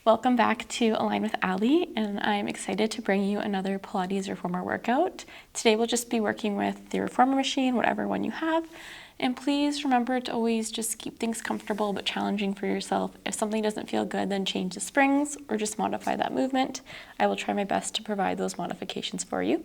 Welcome back to Align with Ali, and I'm excited to bring you another Pilates reformer workout. Today we'll just be working with the reformer machine, whatever one you have. And please remember to always just keep things comfortable but challenging for yourself. If something doesn't feel good, then change the springs or just modify that movement. I will try my best to provide those modifications for you.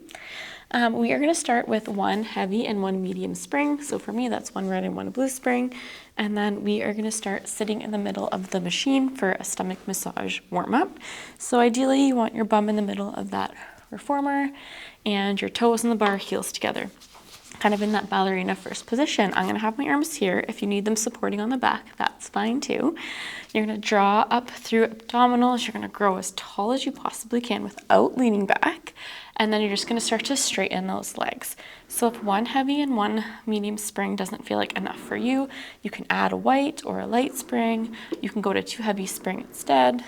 We are going to start with one heavy and one medium spring. So for me, that's one red and one blue spring. And then we are going to start sitting in the middle of the machine for a stomach massage warm-up. So ideally, you want your bum in the middle of that reformer and your toes on the bar, heels together, kind of in that ballerina first position. I'm going to have my arms here. If you need them supporting on the back, that's fine too. You're going to draw up through abdominals. You're going to grow as tall as you possibly can without leaning back. And then you're just going to start to straighten those legs. So if one heavy and one medium spring doesn't feel like enough for you, you can add a white or a light spring. You can go to 2 heavy spring instead.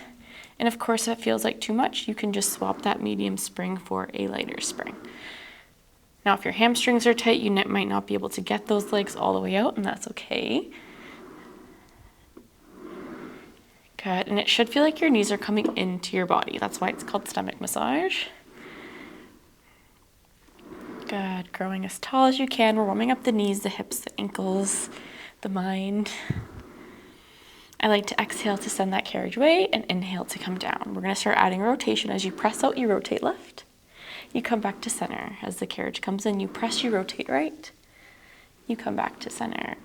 And of course, if it feels like too much, you can just swap that medium spring for a lighter spring. Now, if your hamstrings are tight, you might not be able to get those legs all the way out, and that's okay. Good, and it should feel like your knees are coming into your body. That's why it's called stomach massage. Good, growing as tall as you can. We're warming up the knees, the hips, the ankles, the mind. I like to exhale to send that carriage away and inhale to come down. We're gonna start adding rotation. As you press out, you rotate left. You come back to center. As the carriage comes in, you press, you rotate right. You come back to center.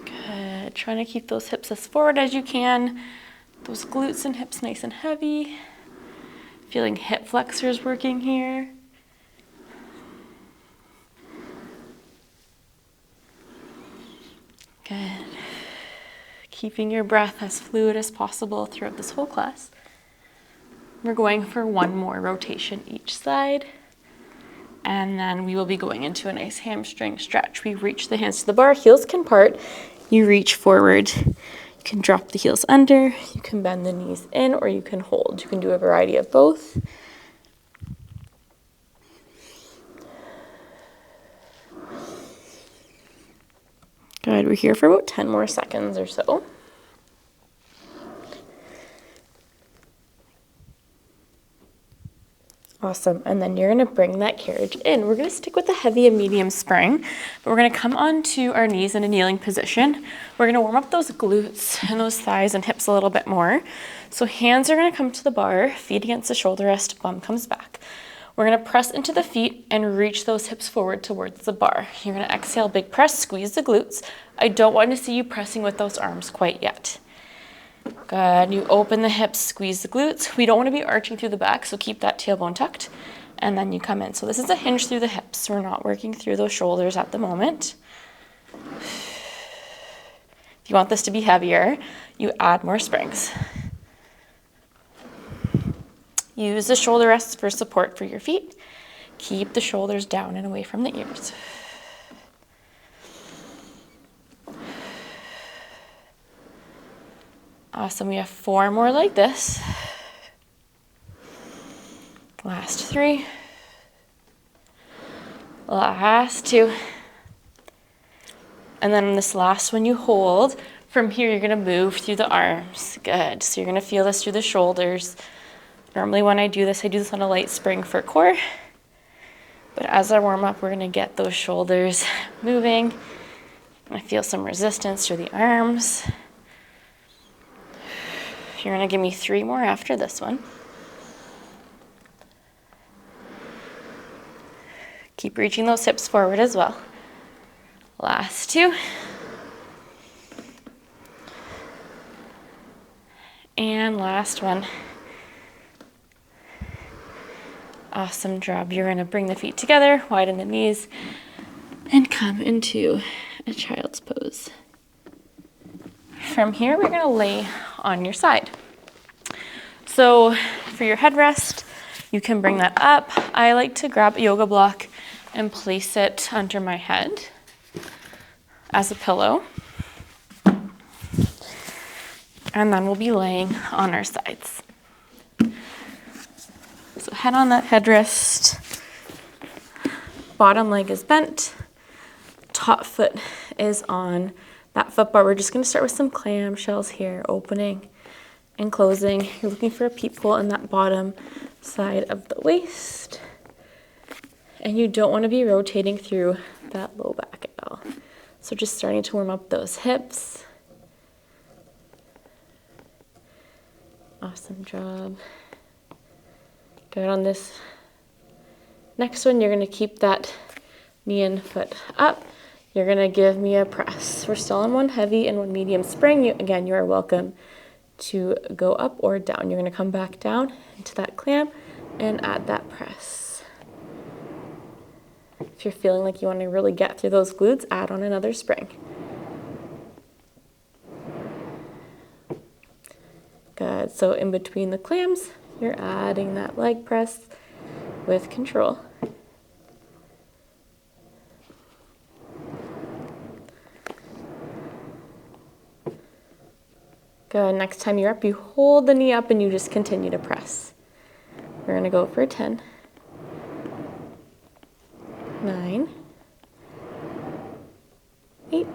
Good. Trying to keep those hips as forward as you can. Those glutes and hips nice and heavy. Feeling hip flexors working here. Good. Keeping your breath as fluid as possible throughout this whole class. We're going for one more rotation each side. And then we will be going into a nice hamstring stretch. We reach the hands to the bar, heels can part. You reach forward. You can drop the heels under. You can bend the knees in, or you can hold. You can do a variety of both. Good, we're here for about 10 more seconds or so. Awesome, and then you're gonna bring that carriage in. We're gonna stick with the heavy and medium spring, but we're gonna come onto our knees in a kneeling position. We're gonna warm up those glutes and those thighs and hips a little bit more. So hands are gonna come to the bar, feet against the shoulder rest, bum comes back. We're gonna press into the feet and reach those hips forward towards the bar. You're gonna exhale, big press, squeeze the glutes. I don't want to see you pressing with those arms quite yet. Good, you open the hips, squeeze the glutes. We don't want to be arching through the back, so keep that tailbone tucked. And then you come in. So this is a hinge through the hips. We're not working through those shoulders at the moment. If you want this to be heavier, you add more springs. Use the shoulder rests for support for your feet. Keep the shoulders down and away from the ears. Awesome, we have 4 more like this. Last 3. Last 2. And then this last one you hold. From here, you're gonna move through the arms. Good, so you're gonna feel this through the shoulders. Normally when I do this on a light spring for core. But as I warm up, we're gonna get those shoulders moving. I feel some resistance through the arms. You're gonna give me 3 more after this one. Keep reaching those hips forward as well. Last 2. And last one. Awesome job. You're gonna bring the feet together, widen the knees, and come into a child's pose. From here, we're gonna lay on your side. So for your headrest, you can bring that up. I like to grab a yoga block and place it under my head as a pillow. And then we'll be laying on our sides. So head on that headrest, bottom leg is bent, top foot is on that foot bar. We're just going to start with some clamshells here, opening and closing. You're looking for a peephole in that bottom side of the waist. And you don't want to be rotating through that low back at all. So just starting to warm up those hips. Awesome job. Good. On this next one, you're going to keep that knee and foot up. You're going to give me a press. We're still on one heavy and one medium spring. Again, you are welcome to go up or down. You're going to come back down into that clam and add that press. If you're feeling like you want to really get through those glutes, add on another spring. Good. So in between the clams, you're adding that leg press with control. Good. Next time you're up, you hold the knee up and you just continue to press. We're going to go for 10, 9, 8,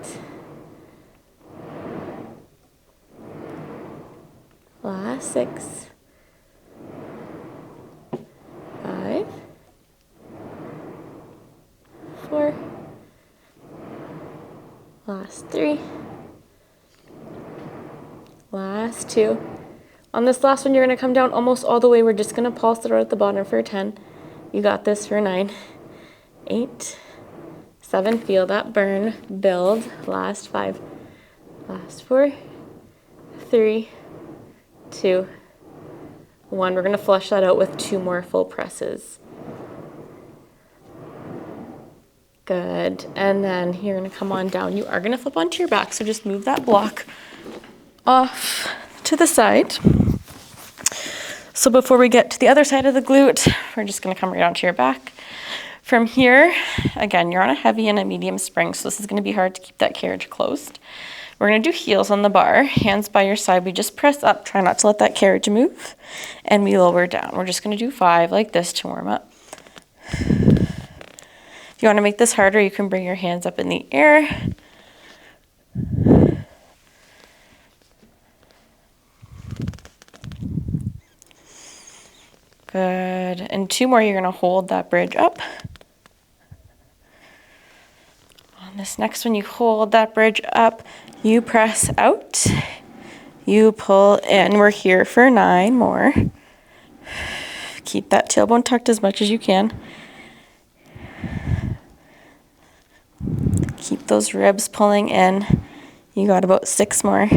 last 6, 5, 4, last 3, last 2. On this last one, you're going to come down almost all the way. We're just going to pulse it out at the bottom for 10. You got this for 9, 8, 7. Feel that burn build. Last 5, last 4, 3, 2, 1. We're going to flush that out with 2 more full presses. Good. And then you're going to come on down. You are going to flip onto your back, so just move that block off to the side. So before we get to the other side of the glute, we're just going to come right onto your back. From here, again, you're on a heavy and a medium spring, so this is going to be hard to keep that carriage closed. We're going to do heels on the bar, hands by your side. We just press up, try not to let that carriage move, and we lower down. We're just going to do 5 like this to warm up. If you want to make this harder, you can bring your hands up in the air. Good. And 2 more, you're going to hold that bridge up. On this next one, you hold that bridge up, you press out, you pull in. We're here for 9 more. Keep that tailbone tucked as much as you can. Keep those ribs pulling in. You got about 6 more.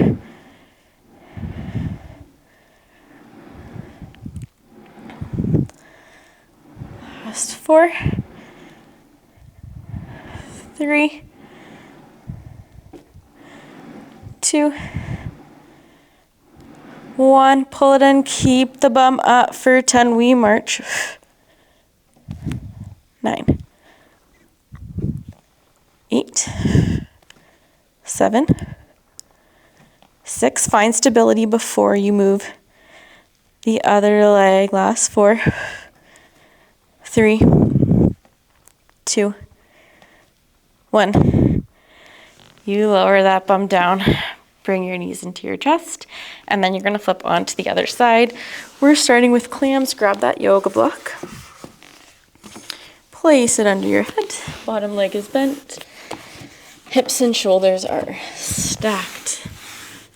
Last 4, 3, 2, 1. Pull it in. Keep the bum up for 10. We march. 9, 8, 7, 6. Find stability before you move the other leg. Last 4, 3, 2, 1. You lower that bum down. Bring your knees into your chest, and then you're going to flip onto the other side. We're starting with clams. Grab that yoga block. Place it under your head. Bottom leg is bent. Hips and shoulders are stacked.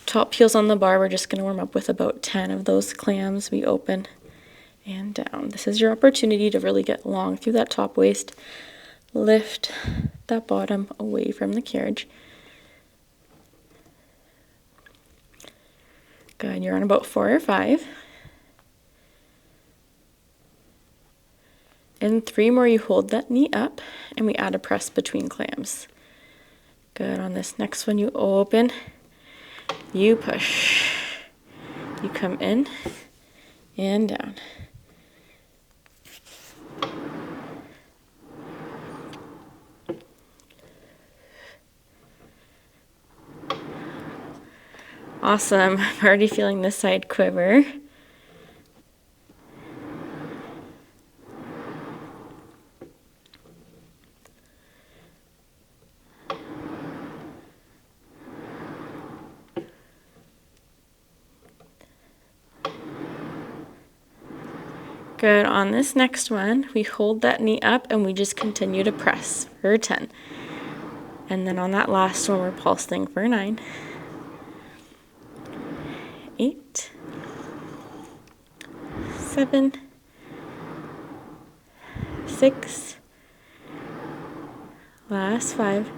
Top heels on the bar. We're just going to warm up with about 10 of those clams. We open and down. This is your opportunity to really get long through that top waist. Lift that bottom away from the carriage. Good. You're on about 4 or 5. And 3 more, you hold that knee up, and we add a press between clams. Good. On this next one, you open, you push, you come in and down. Awesome. I'm already feeling this side quiver. Good. On this next one, we hold that knee up and we just continue to press for 10. And then on that last one, we're pulsing for 9, 8, 7, 6, last 5,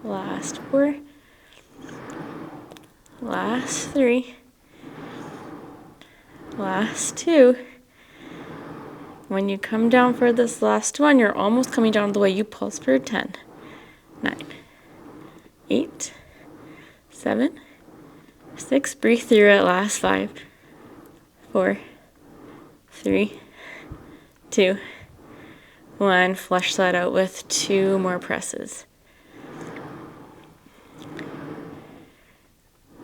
last 4, last 3, last 2. When you come down for this last one, you're almost coming down the way you pulse for 10, 9, 8, 7, 6, breathe through it, last 5, 4, 3, 2, 1. Flush that out with 2 more presses.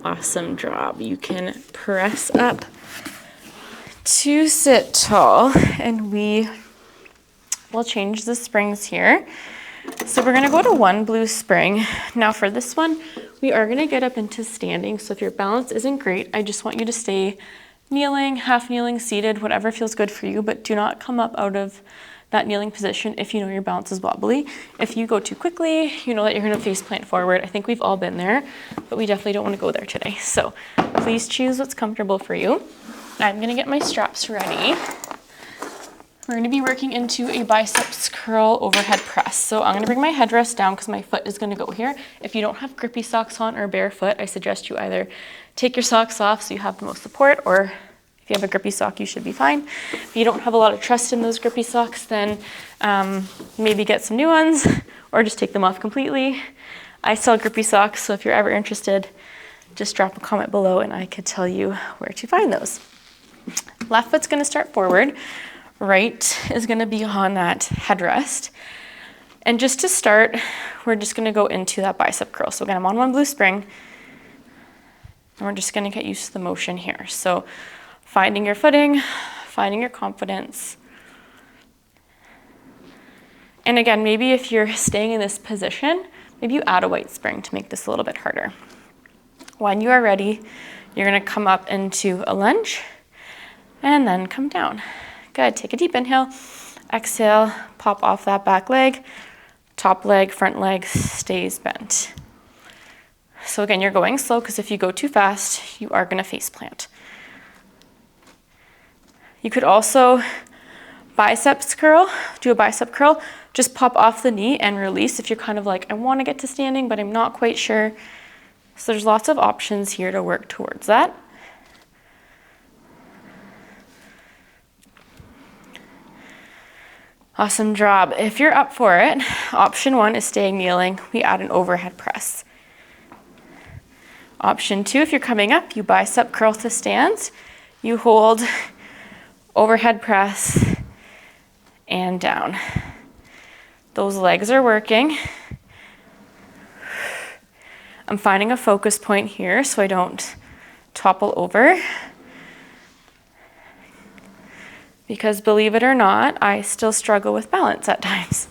Awesome job. You can press up to sit tall, and we will change the springs here. So we're gonna go to 1 blue spring. Now for this one, we are gonna get up into standing. So if your balance isn't great, I just want you to stay kneeling, half kneeling, seated, whatever feels good for you, but do not come up out of that kneeling position if you know your balance is wobbly. If you go too quickly, you know that you're gonna face plant forward. I think we've all been there, but we definitely don't wanna go there today. So please choose what's comfortable for you. I'm gonna get my straps ready. We're gonna be working into a biceps curl overhead press. So I'm gonna bring my headrest down because my foot is gonna go here. If you don't have grippy socks on or barefoot, I suggest you either take your socks off so you have the most support, or if you have a grippy sock, you should be fine. If you don't have a lot of trust in those grippy socks, then maybe get some new ones or just take them off completely. I sell grippy socks, so if you're ever interested, just drop a comment below and I could tell you where to find those. Left foot's gonna start forward. Right is gonna be on that headrest. And just to start, we're just gonna go into that bicep curl. So again, I'm on 1 blue spring, and we're just gonna get used to the motion here. So finding your footing, finding your confidence. And again, maybe if you're staying in this position, maybe you add a white spring to make this a little bit harder. When you are ready, you're gonna come up into a lunge and then come down. Good, take a deep inhale, exhale, pop off that back leg, top leg, front leg stays bent. So again, you're going slow because if you go too fast, you are gonna face plant. You could also biceps curl, do a bicep curl, just pop off the knee and release if you're kind of like, I wanna get to standing, but I'm not quite sure. So there's lots of options here to work towards that. Awesome job. If you're up for it, option 1 is staying kneeling. We add an overhead press. Option 2, if you're coming up, you bicep curl to stands. You hold overhead press and down. Those legs are working. I'm finding a focus point here so I don't topple over. Because believe it or not, I still struggle with balance at times.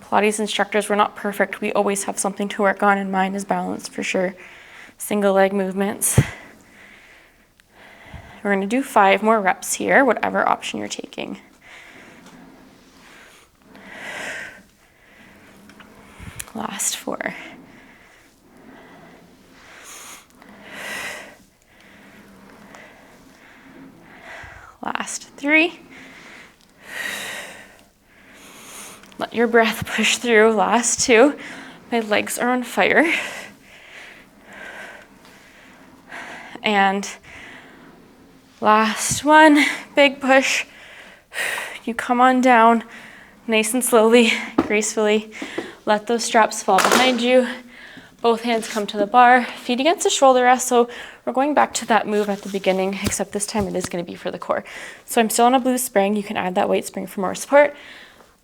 Pilates instructors, we're not perfect. We always have something to work on, and mine is balance for sure. Single leg movements. We're gonna do 5 more reps here, whatever option you're taking. Last 4. Last 3. Let your breath push through. Last 2. My legs are on fire. And last 1, big push. You come on down nice and slowly, gracefully. Let those straps fall behind you. Both hands come to the bar, feet against the shoulder rest. So we're going back to that move at the beginning, except this time it is going to be for the core. So I'm still on a blue spring. You can add that white spring for more support.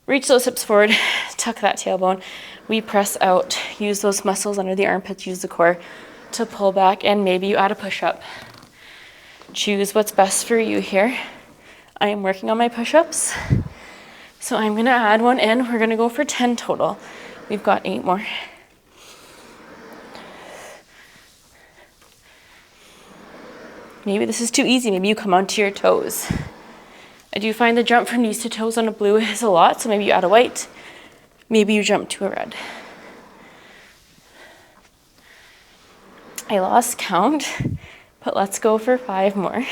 Reach those hips forward, tuck that tailbone. We press out, use those muscles under the armpits, use the core to pull back, and maybe you add a push-up. Choose what's best for you here. I am working on my push-ups. So I'm gonna add 1 in. We're gonna go for 10 total. We've got 8 more. Maybe this is too easy. Maybe you come onto your toes. I do find the jump from knees to toes on a blue is a lot, so maybe you add a white. Maybe you jump to a red. I lost count, but let's go for 5 more.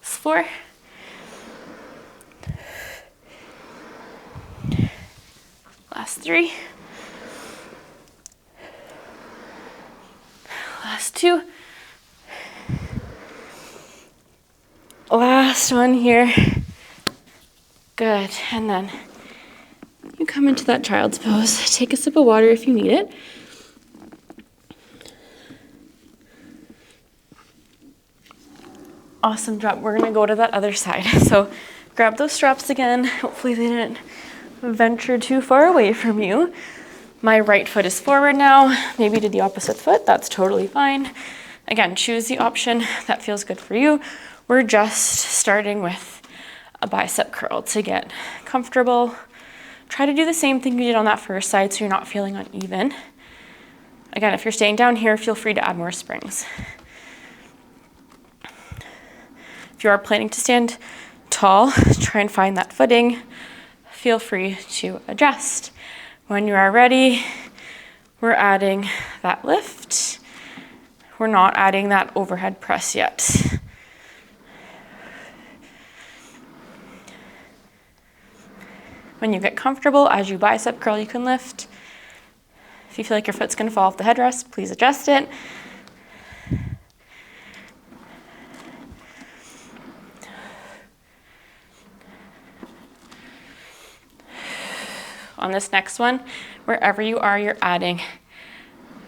That's 4. Last 3. Last 2. Last one here. Good. And then you come into that child's pose. Take a sip of water if you need it. Awesome job. We're going to go to that other side. So grab those straps again. Hopefully they didn't venture too far away from you. My right foot is forward now. Maybe to the opposite foot. That's totally fine. Again, choose the option that feels good for you. We're just starting with a bicep curl to get comfortable. Try to do the same thing you did on that first side so you're not feeling uneven. Again, if you're staying down here, feel free to add more springs. If you are planning to stand tall, try and find that footing. Feel free to adjust. When you are ready, we're adding that lift. We're not adding that overhead press yet. When you get comfortable, as you bicep curl, you can lift. If you feel like your foot's going to fall off the headrest, please adjust it. On this next one, wherever you are, you're adding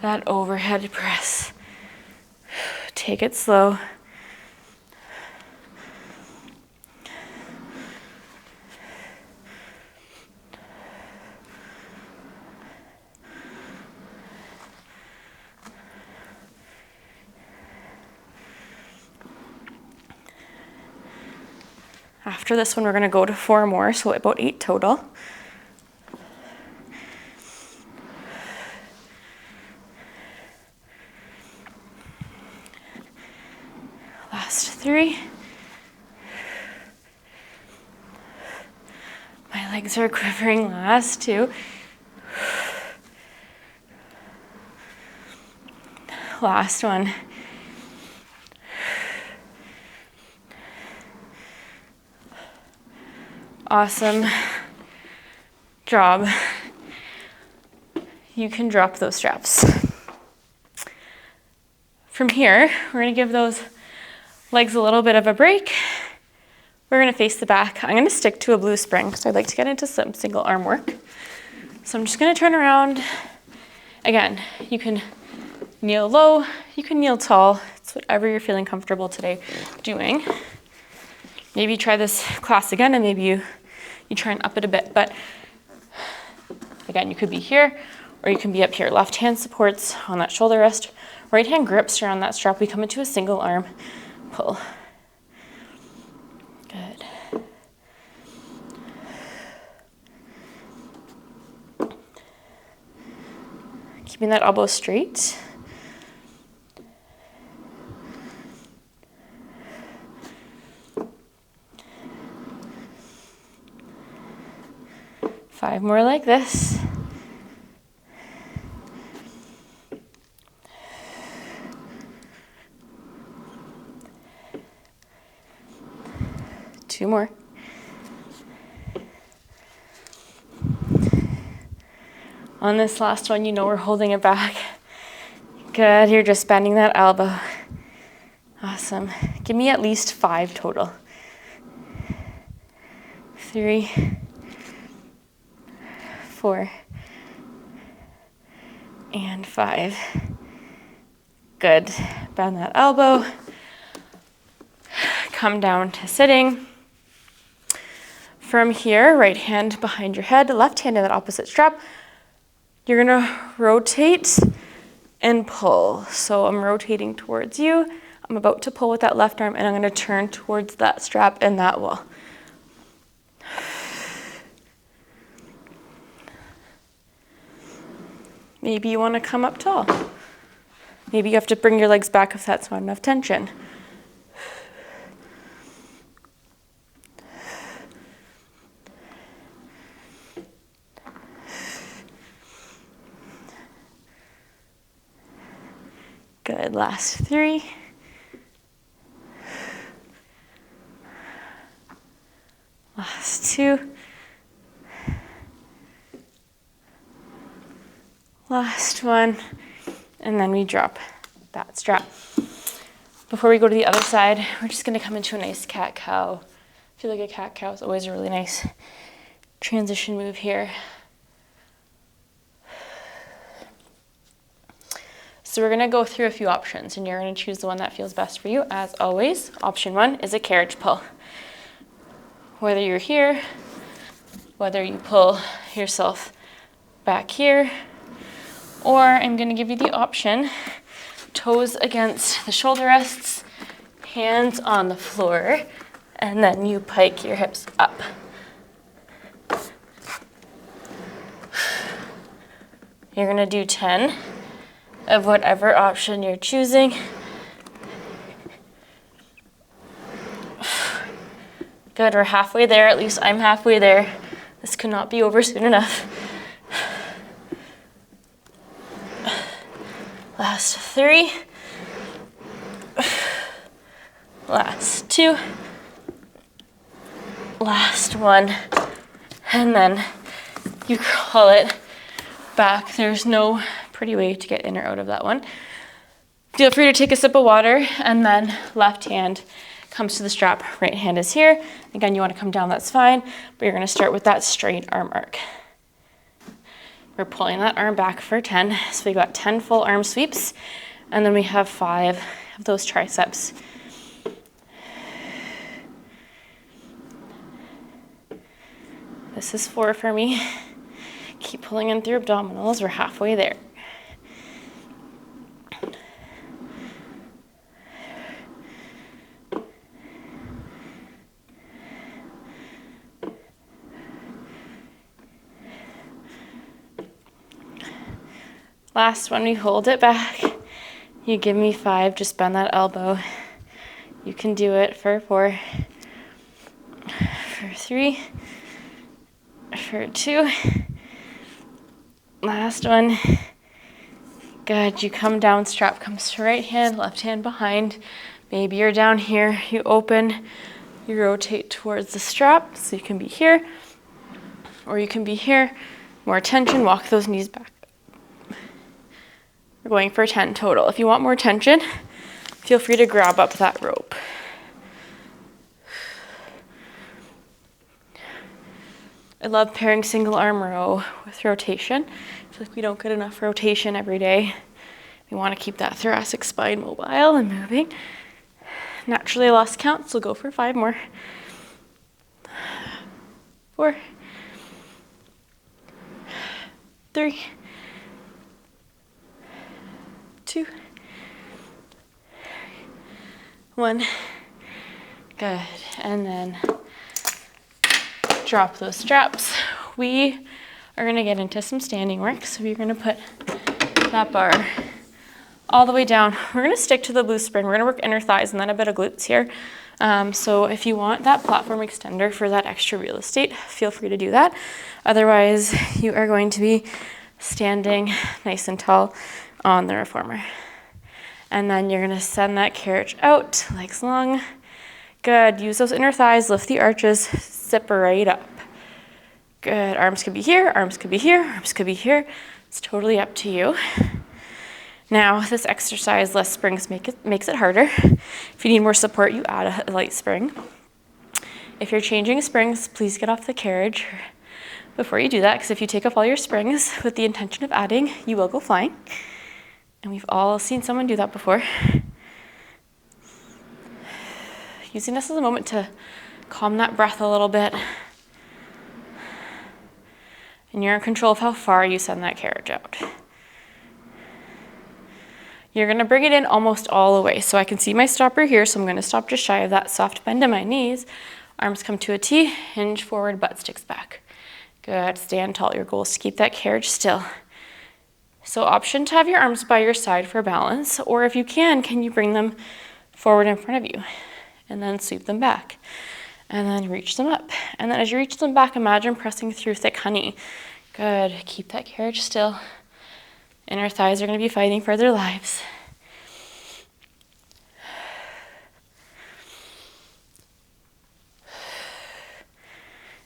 that overhead press. Take it slow. After this one, we're going to go to 4 more, so about 8 total. Last 3. My legs are quivering. Last 2. Last one. Awesome job. You can drop those straps. From here, we're going to give those legs a little bit of a break. We're going to face the back. I'm going to stick to a blue spring because I'd like to get into some single arm work. So I'm just going to turn around. Again, you can kneel low, you can kneel tall. It's whatever you're feeling comfortable today doing. Maybe you try this class again and maybe you try and up it a bit. But again, you could be here or you can be up here. Left hand supports on that shoulder rest. Right hand grips around that strap. We come into a single arm pull. Good. Keeping that elbow straight. Five more like this. Two more. On this last one, you know we're holding it back. Good, you're just bending that elbow. Awesome. Give me at least 5 total. 3, 4, and 5. Good. Bend that elbow. Come down to sitting. From here, right hand behind your head, left hand in that opposite strap. You're gonna rotate and pull. So I'm rotating towards you. I'm about to pull with that left arm and I'm gonna turn towards that strap and that wall. Maybe you want to come up tall. Maybe you have to bring your legs back if that's not enough tension. Good, last 3. Last 2. Last 1. And then we drop that strap. Before we go to the other side, we're just gonna come into a nice cat-cow. I feel like a cat-cow is always a really nice transition move here. So we're gonna go through a few options and you're gonna choose the one that feels best for you. As always, option 1 is a carriage pull. Whether you're here, whether you pull yourself back here, or I'm gonna give you the option, toes against the shoulder rests, hands on the floor, and then you pike your hips up. You're gonna do 10 of whatever option you're choosing. Good, we're halfway there, at least I'm halfway there. This could not be over soon enough. Last 3. Last 2. Last 1. And then you call it back. There's no pretty way to get in or out of that one. Feel free to take a sip of water, and then left hand comes to the strap, right hand is here. Again, you want to come down, that's fine, but you're going to start with that straight arm arc. We're pulling that arm back for 10, so we got 10 full arm sweeps, and then we have 5 of those triceps. This is 4 for me. Keep pulling in through abdominals, we're halfway there. Last one, we hold it back. You give me 5, just bend that elbow. You can do it for 4, for 3, for 2. Last one. Good, you come down, strap comes to right hand, left hand behind. Maybe you're down here, you open, you rotate towards the strap, so you can be here, or you can be here. More tension, walk those knees back. We're going for 10 total. If you want more tension, feel free to grab up that rope. I love pairing single arm row with rotation. I feel like we don't get enough rotation every day. We want to keep that thoracic spine mobile and moving. Naturally, I lost count, so go for 5 more. 4, 3, 2, 1. Good, and then drop those straps. We are gonna get into some standing work. So you're gonna put that bar all the way down. We're gonna stick to the blue spring. We're gonna work inner thighs and then a bit of glutes here. So if you want that platform extender for that extra real estate, feel free to do that. Otherwise, you are going to be standing nice and tall on the reformer. And then you're gonna send that carriage out, legs long. Good, use those inner thighs, lift the arches, zip right up. Good, arms could be here, arms could be here, arms could be here. It's totally up to you. Now, this exercise, less springs makes it harder. If you need more support, you add a light spring. If you're changing springs, please get off the carriage before you do that, because if you take off all your springs with the intention of adding, you will go flying. And we've all seen someone do that before. Using this as a moment to calm that breath a little bit. And you're in control of how far you send that carriage out. You're gonna bring it in almost all the way. So I can see my stopper here, so I'm gonna stop just shy of that, soft bend in my knees. Arms come to a T, hinge forward, butt sticks back. Good, stand tall. Your goal is to keep that carriage still. So option to have your arms by your side for balance, or if you can you bring them forward in front of you and then sweep them back and then reach them up. And then as you reach them back, imagine pressing through thick honey. Good, keep that carriage still. Inner thighs are gonna be fighting for their lives.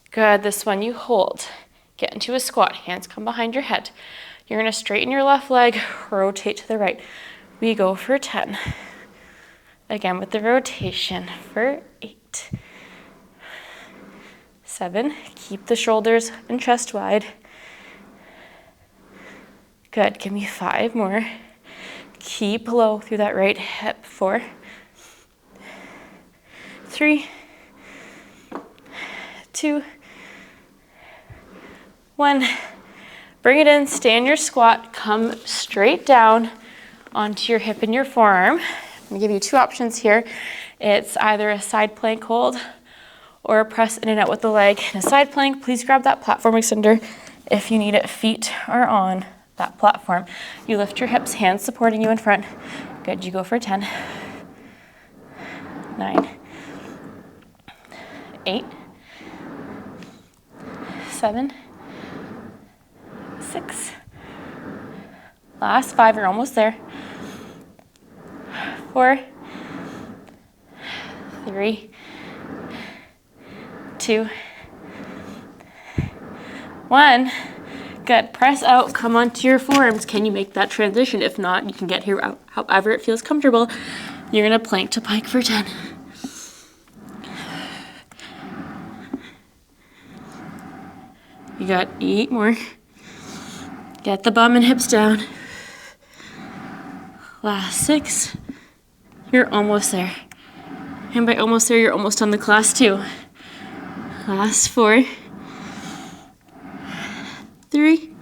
Good, this one you hold. Get into a squat, hands come behind your head. You're gonna straighten your left leg, rotate to the right. We go for 10. Again with the rotation for 8. 7, keep the shoulders and chest wide. Good, give me 5 more. Keep low through that right hip. 4, 3, 2, 1. Bring it in, stay in your squat, come straight down onto your hip and your forearm. I'm gonna give you 2 options here. It's either a side plank hold or a press in and out with the leg. In a side plank, please grab that platform extender. If you need it, feet are on that platform. You lift your hips, hands supporting you in front. Good, you go for 10. 9, 8, 7, 6. Last 5, you're almost there. 4, 3, 2, 1. Good, press out, come onto your forearms. Can you make that transition? If not, you can get here however it feels comfortable. You're gonna plank to pike for 10. You got 8 more. Get the bum and hips down. Last 6. You're almost there. And by almost there, you're almost on the class 2. Last 4. 3,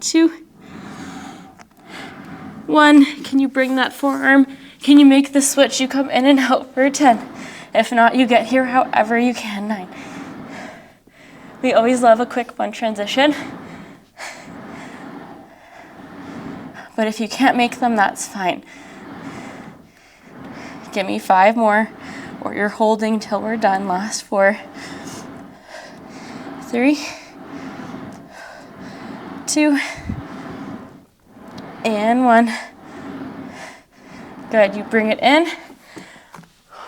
2, 1. Can you bring that forearm? Can you make the switch? You come in and out for 10. If not, you get here however you can. 9. We always love a quick fun transition. But if you can't make them, that's fine. Give me 5 more, or you're holding till we're done. Last 4. 3, 2, and 1. Good, you bring it in.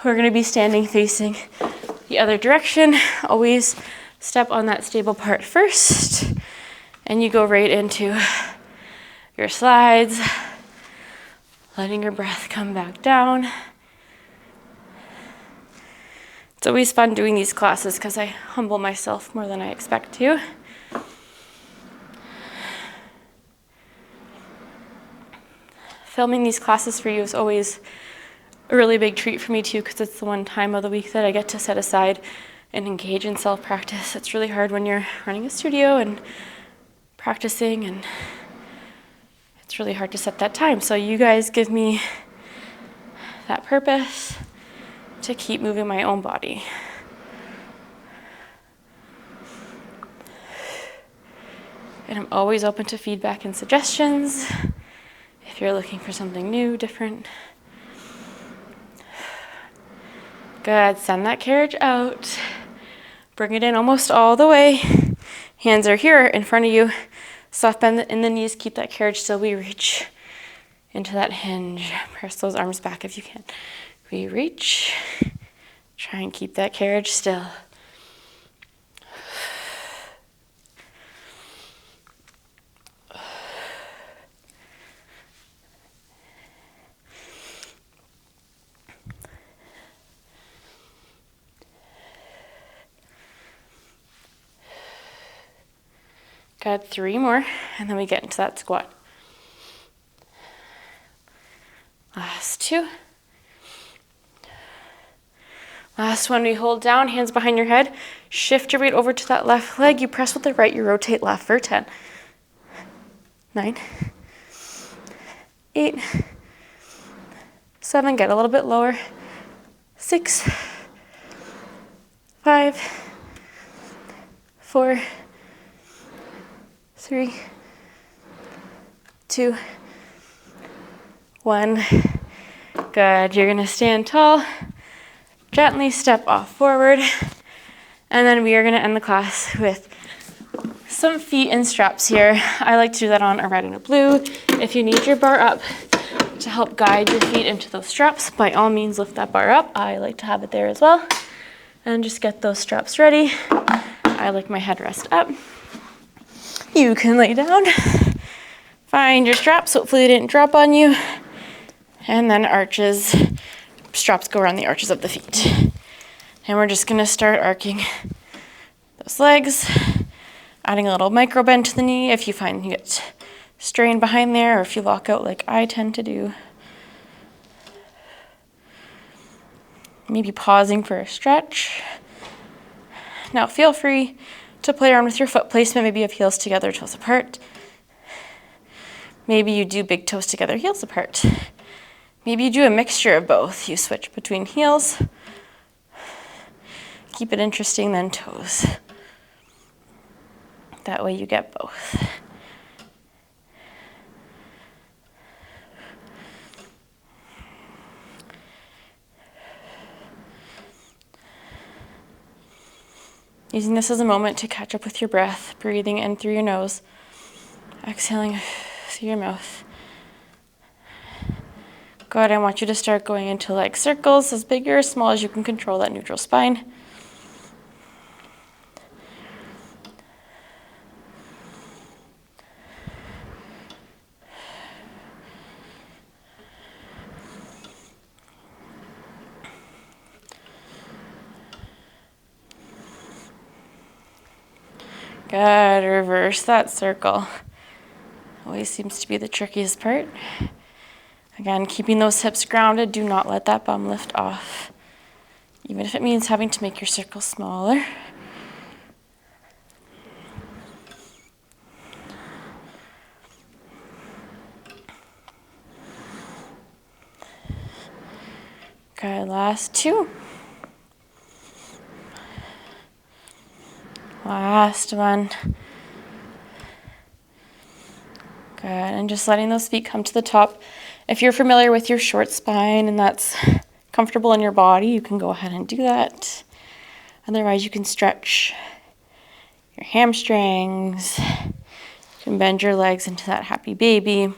We're gonna be standing facing the other direction. Always step on that stable part first, and you go right into your slides, letting your breath come back down. It's always fun doing these classes because I humble myself more than I expect to. Filming these classes for you is always a really big treat for me too, because it's the one time of the week that I get to set aside and engage in self-practice. It's really hard when you're running a studio and practicing, and it's really hard to set that time. So you guys give me that purpose to keep moving my own body. And I'm always open to feedback and suggestions if you're looking for something new, different. Good, send that carriage out. Bring it in almost all the way. Hands are here in front of you. Soft bend in the knees, keep that carriage still. We reach into that hinge. Press those arms back if you can. We reach. Try and keep that carriage still. Good, 3 more, and then we get into that squat. Last 2. Last one, we hold down, hands behind your head. Shift your weight over to that left leg. You press with the right, you rotate left for 10. 9, 8, 7, get a little bit lower. 6, 5, 4, 3, 2, 1. Good. You're gonna stand tall, gently step off forward, and then we are gonna end the class with some feet in straps here. I like to do that on a red and a blue. If you need your bar up to help guide your feet into those straps, by all means lift that bar up. I like to have it there as well. And just get those straps ready. I like my headrest up. You can lay down. Find your straps, hopefully they didn't drop on you. And then arches, straps go around the arches of the feet. And we're just gonna start arcing those legs, adding a little micro bend to the knee if you find you get strain behind there, or if you lock out like I tend to do. Maybe pausing for a stretch. Now feel free to play around with your foot placement. Maybe you have heels together, toes apart. Maybe you do big toes together, heels apart. Maybe you do a mixture of both. You switch between heels. Keep it interesting, then toes. That way you get both. Using this as a moment to catch up with your breath, breathing in through your nose, exhaling through your mouth. Good, I want you to start going into like circles, as big or as small as you can control that neutral spine. Good, reverse that circle. Always seems to be the trickiest part. Again, keeping those hips grounded, do not let that bum lift off. Even if it means having to make your circle smaller. Good, last 2. Last one. Good, and just letting those feet come to the top. If you're familiar with your short spine and that's comfortable in your body, you can go ahead and do that. Otherwise, you can stretch your hamstrings. You can bend your legs into that happy baby.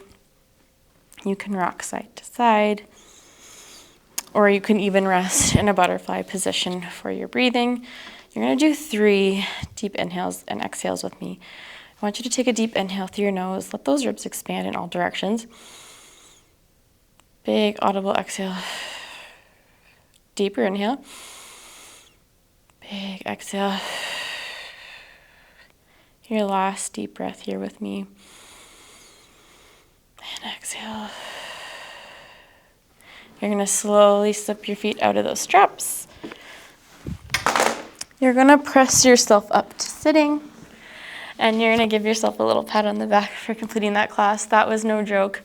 You can rock side to side. Or you can even rest in a butterfly position for your breathing. You're gonna do 3 deep inhales and exhales with me. I want you to take a deep inhale through your nose. Let those ribs expand in all directions. Big audible exhale. Deeper inhale. Big exhale. Your last deep breath here with me. And exhale. You're gonna slowly slip your feet out of those straps. You're gonna press yourself up to sitting, and you're gonna give yourself a little pat on the back for completing that class. That was no joke.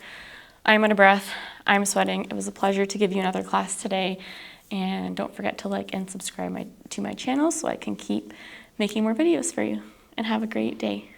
I'm out of breath, I'm sweating. It was a pleasure to give you another class today, and don't forget to like and subscribe to my channel so I can keep making more videos for you, and have a great day.